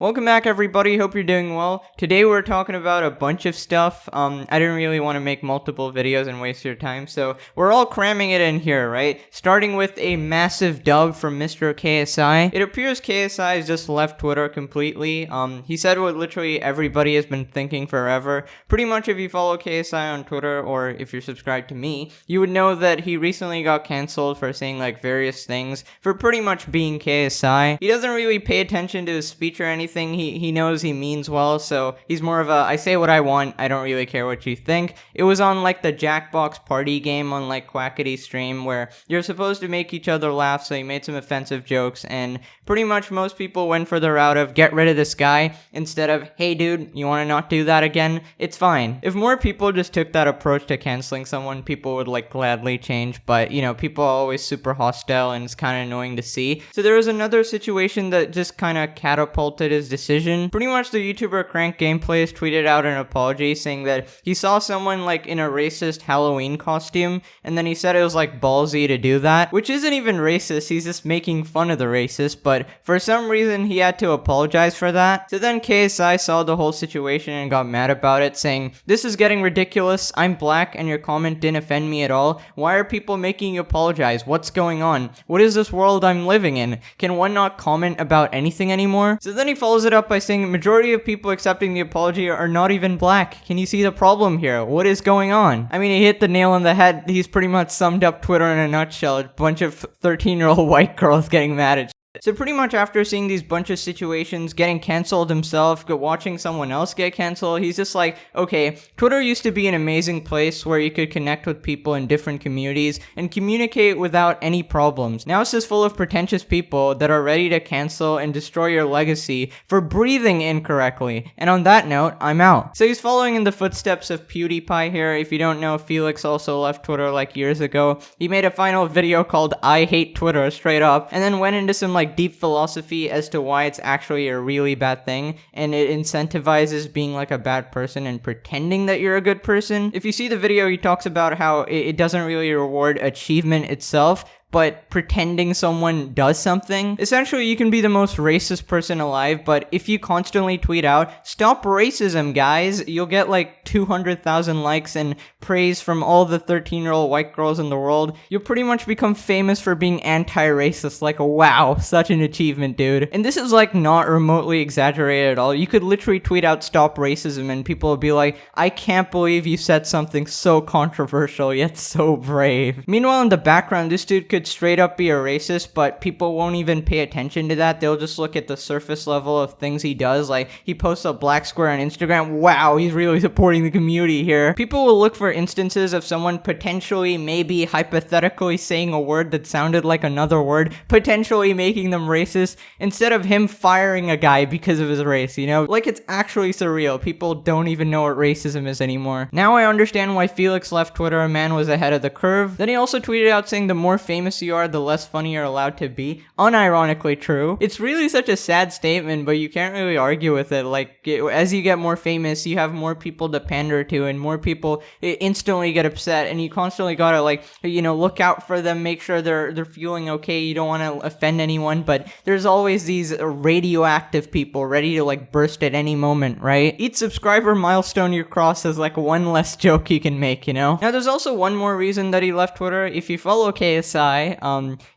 Welcome back, everybody. Hope you're doing well. Today we're talking about a bunch of stuff. I didn't really want to make multiple videos and waste your time, so we're all cramming it in here, right? Starting with a massive dub from Mr. KSI. It appears KSI has just left Twitter completely. He said what literally everybody has been thinking forever. Pretty much if you follow KSI on Twitter, or if you're subscribed to me, you would know that he recently got canceled for saying like various things, for pretty much being KSI. He doesn't really pay attention to his speech or anything. He knows he means well, so he's more of a, I say what I want, I don't really care what you think. It was on like the Jackbox party game on like Quackity's stream where you're supposed to make each other laugh, so he made some offensive jokes, and pretty much most people went for the route of get rid of this guy instead of, hey dude, you want to not do that again? It's fine. If more people just took that approach to canceling someone, people would like gladly change, but you know, people are always super hostile and it's kind of annoying to see. So there was another situation that just kind of catapulted his decision. Pretty much the YouTuber Crank Gameplays tweeted out an apology saying that he saw someone like in a racist Halloween costume, and then he said it was like ballsy to do that, which isn't even racist, he's just making fun of the racist, but for some reason he had to apologize for that. So then KSI saw the whole situation and got mad about it, saying, "This is getting ridiculous, I'm black and your comment didn't offend me at all. Why are people making you apologize? What's going on? What is this world I'm living in? Can one not comment about anything anymore?" So then he follows it up by saying, "Majority of people accepting the apology are not even black. Can you see the problem here? What is going on?" I mean, he hit the nail on the head. He's pretty much summed up Twitter in a nutshell. A bunch of 13-year-old white girls getting mad at. So pretty much after seeing these bunch of situations, getting canceled himself, watching someone else get canceled, he's just like, okay, Twitter used to be an amazing place where you could connect with people in different communities and communicate without any problems. Now it's just full of pretentious people that are ready to cancel and destroy your legacy for breathing incorrectly. And on that note, I'm out. So he's following in the footsteps of PewDiePie here. If you don't know, Felix also left Twitter like years ago. He made a final video called I Hate Twitter straight up, and then went into some like deep philosophy as to why it's actually a really bad thing, and it incentivizes being like a bad person and pretending that you're a good person. If you see the video, he talks about how it doesn't really reward achievement itself, but pretending someone does something. Essentially, you can be the most racist person alive, but if you constantly tweet out, "Stop racism, guys," you'll get like 200,000 likes and praise from all the 13-year-old white girls in the world. You'll pretty much become famous for being anti-racist. Like, wow, such an achievement, dude. And this is like not remotely exaggerated at all. You could literally tweet out "Stop racism" and people will be like, "I can't believe you said something so controversial yet so brave." Meanwhile, in the background, this dude could straight up be a racist, but people won't even pay attention to that. They'll just look at the surface level of things he does. Like, he posts a black square on Instagram. Wow, he's really supporting the community here. People will look for instances of someone potentially, maybe hypothetically saying a word that sounded like another word, potentially making them racist, instead of him firing a guy because of his race, you know? Like, it's actually surreal. People don't even know what racism is anymore. Now I understand why Felix left Twitter. A man was ahead of the curve. Then he also tweeted out saying the more famous you are, the less funny you're allowed to be. Unironically true. It's really such a sad statement, but you can't really argue with it. Like, as you get more famous, you have more people to pander to, and more people instantly get upset, and you constantly gotta, like, you know, look out for them, make sure they're feeling okay. You don't want to offend anyone, but there's always these radioactive people ready to like burst at any moment, right? Each subscriber milestone you cross is like one less joke you can make, you know? Now there's also one more reason that he left Twitter. If you follow KSI,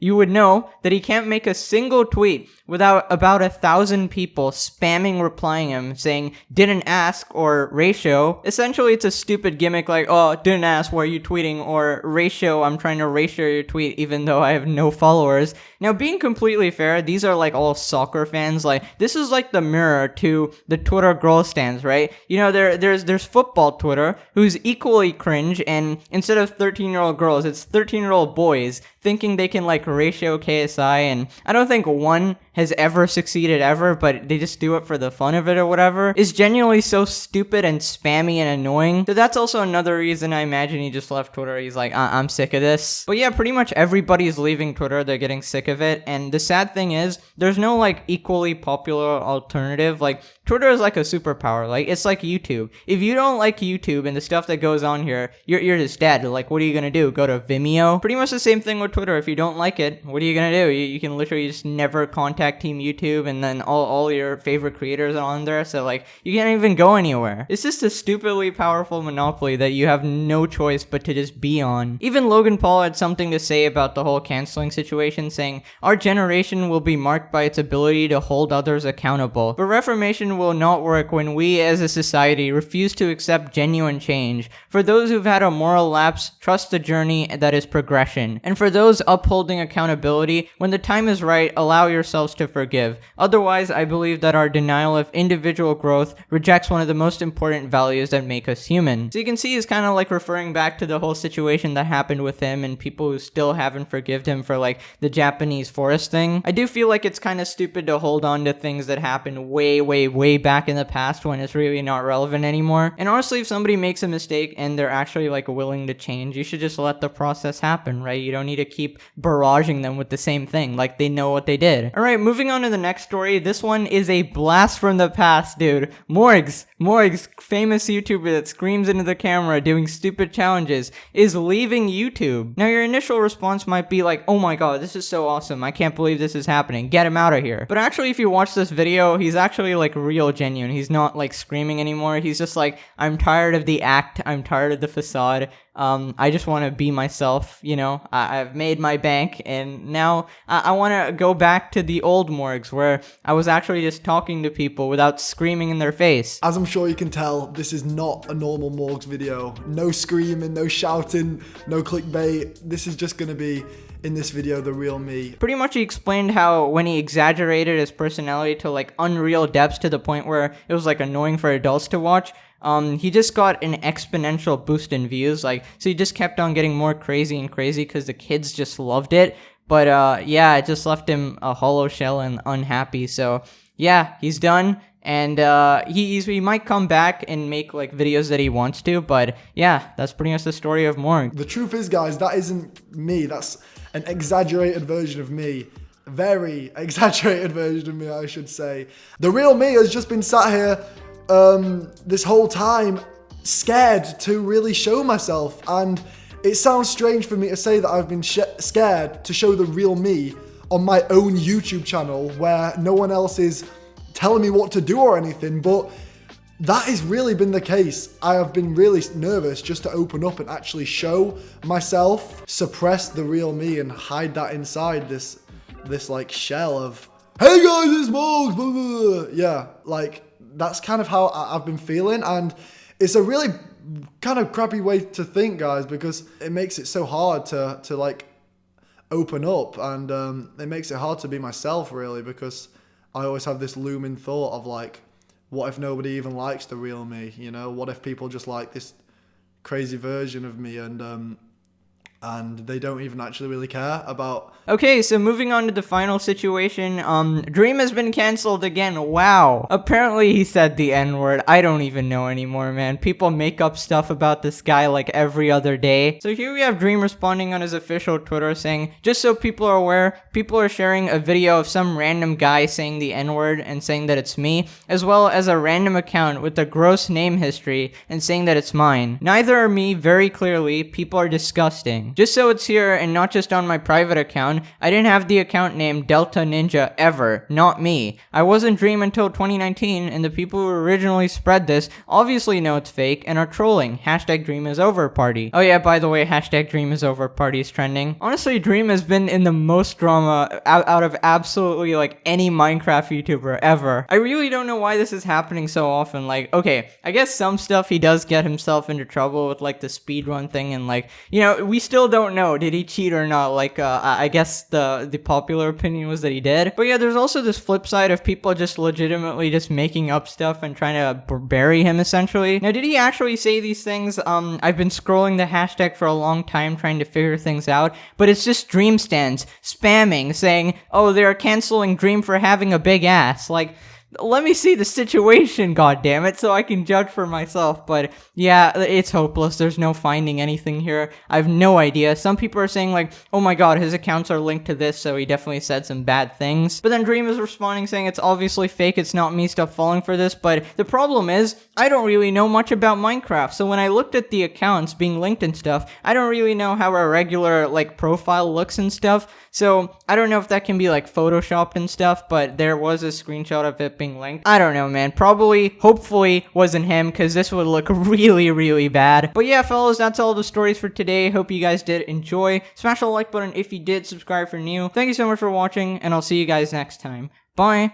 you would know that he can't make a single tweet without about 1,000 people spamming replying him saying "didn't ask" or "ratio." Essentially, it's a stupid gimmick like, "Oh, didn't ask, why are you tweeting?" or "ratio, I'm trying to ratio your tweet even though I have no followers." Now, being completely fair, these are like all soccer fans. Like, this is like the mirror to the Twitter girl stands, right? You know, there's football Twitter who's equally cringe, and instead of 13-year-old girls, it's 13-year-old boys thinking they can like ratio KSI, and I don't think one has ever succeeded ever, but they just do it for the fun of it or whatever, is genuinely so stupid and spammy and annoying. So that's also another reason I imagine he just left Twitter. He's like, I'm sick of this. But yeah, pretty much everybody's leaving Twitter. They're getting sick of it. And the sad thing is, there's no like equally popular alternative. Like, Twitter is like a superpower. Like, it's like YouTube. If you don't like YouTube and the stuff that goes on here, you're just dead. Like, what are you gonna do? Go to Vimeo? Pretty much the same thing with Twitter. If you don't like it, what are you gonna do? You can literally just never contact hashtag Team YouTube, and then all your favorite creators are on there, so like you can't even go anywhere. It's just a stupidly powerful monopoly that you have no choice but to just be on. Even Logan Paul had something to say about the whole canceling situation, saying, "Our generation will be marked by its ability to hold others accountable, but reformation will not work when we as a society refuse to accept genuine change. For those who've had a moral lapse, trust the journey that is progression. And for those upholding accountability, when the time is right, allow yourselves to forgive. Otherwise, I believe that our denial of individual growth rejects one of the most important values that make us human." So you can see he's kind of like referring back to the whole situation that happened with him and people who still haven't forgiven him for like the Japanese forest thing. I do feel like it's kind of stupid to hold on to things that happened way back in the past when it's really not relevant anymore. And honestly, if somebody makes a mistake and they're actually like willing to change, you should just let the process happen, right? You don't need to keep barraging them with the same thing, like they know what they did. Alright, moving on to the next story. This one is a blast from the past, dude. Morgz, famous YouTuber that screams into the camera doing stupid challenges, is leaving YouTube. Now your initial response might be like, "Oh my god, this is so awesome, I can't believe this is happening, get him out of here." But actually, if you watch this video, he's actually like real genuine. He's not like screaming anymore. He's just like, "I'm tired of the act, I'm tired of the facade. I just want to be myself, you know, I've made my bank, and now I want to go back to the old Morgz, where I was actually just talking to people without screaming in their face." As I'm sure you can tell, this is not a normal Morgz video. No screaming, no shouting, no clickbait. This is just gonna be, in this video, the real me. Pretty much he explained how when he exaggerated his personality to like unreal depths to the point where it was like annoying for adults to watch, he just got an exponential boost in views, like, so he just kept on getting more crazy and crazy because the kids just loved it. But yeah, it just left him a hollow shell and unhappy. So yeah, he's done, and he might come back and make like videos that he wants to. But yeah, that's pretty much the story of Morgz. The truth is, guys, that isn't me. That's an exaggerated version of me. Very exaggerated version of me, I should say. The real me has just been sat here this whole time, scared to really show myself. And it sounds strange for me to say that I've been scared to show the real me on my own YouTube channel where no one else is telling me what to do or anything, but that has really been the case. I have been really nervous just to open up and actually show myself, suppress the real me and hide that inside this like shell of, "Hey guys, it's Morgz, blah, blah, blah." Yeah, like that's kind of how I've been feeling, and it's a really kind of crappy way to think, guys, because it makes it so hard to like open up, and it makes it hard to be myself, really, because I always have this looming thought of like, what if nobody even likes the real me, you know? What if people just like this crazy version of me, and they don't even actually really care about... Okay, so moving on to the final situation, Dream has been cancelled again. Wow. Apparently he said the N-word. I don't even know anymore, man. People make up stuff about this guy like every other day. So here we have Dream responding on his official Twitter saying, "Just so people are aware, people are sharing a video of some random guy saying the N-word and saying that it's me, as well as a random account with a gross name history and saying that it's mine. Neither are me, very clearly. People are disgusting. Just so it's here and not just on my private account, I didn't have the account name Delta Ninja ever, not me. I wasn't Dream until 2019, and the people who originally spread this obviously know it's fake and are trolling. Hashtag Dream is over party." Oh yeah, by the way, hashtag Dream is over party is trending. Honestly, Dream has been in the most drama out of absolutely like any Minecraft YouTuber ever. I really don't know why this is happening so often. Like, okay, I guess some stuff he does get himself into trouble with, like the speedrun thing, and like, you know, we still don't know, did he cheat or not? Like, I guess the popular opinion was that he did. But yeah, there's also this flip side of people just legitimately just making up stuff and trying to bury him, essentially. Now, did he actually say these things? I've been scrolling the hashtag for a long time trying to figure things out, but it's just Dream stands spamming, saying, "Oh, they're canceling Dream for having a big ass." Like, let me see the situation, goddammit, so I can judge for myself. But yeah, it's hopeless. There's no finding anything here. I have no idea. Some people are saying like, oh my god, his accounts are linked to this, so he definitely said some bad things. But then Dream is responding saying it's obviously fake, it's not me, stop falling for this. But the problem is, I don't really know much about Minecraft, so when I looked at the accounts being linked and stuff, I don't really know how a regular like profile looks and stuff. So I don't know if that can be like photoshopped and stuff, but there was a screenshot of it being linked. I don't know, man. Probably, hopefully wasn't him, because this would look really, really bad. But yeah, fellas, that's all the stories for today. Hope you guys did enjoy. Smash the like button if you did, subscribe for new. Thank you so much for watching, and I'll see you guys next time. Bye.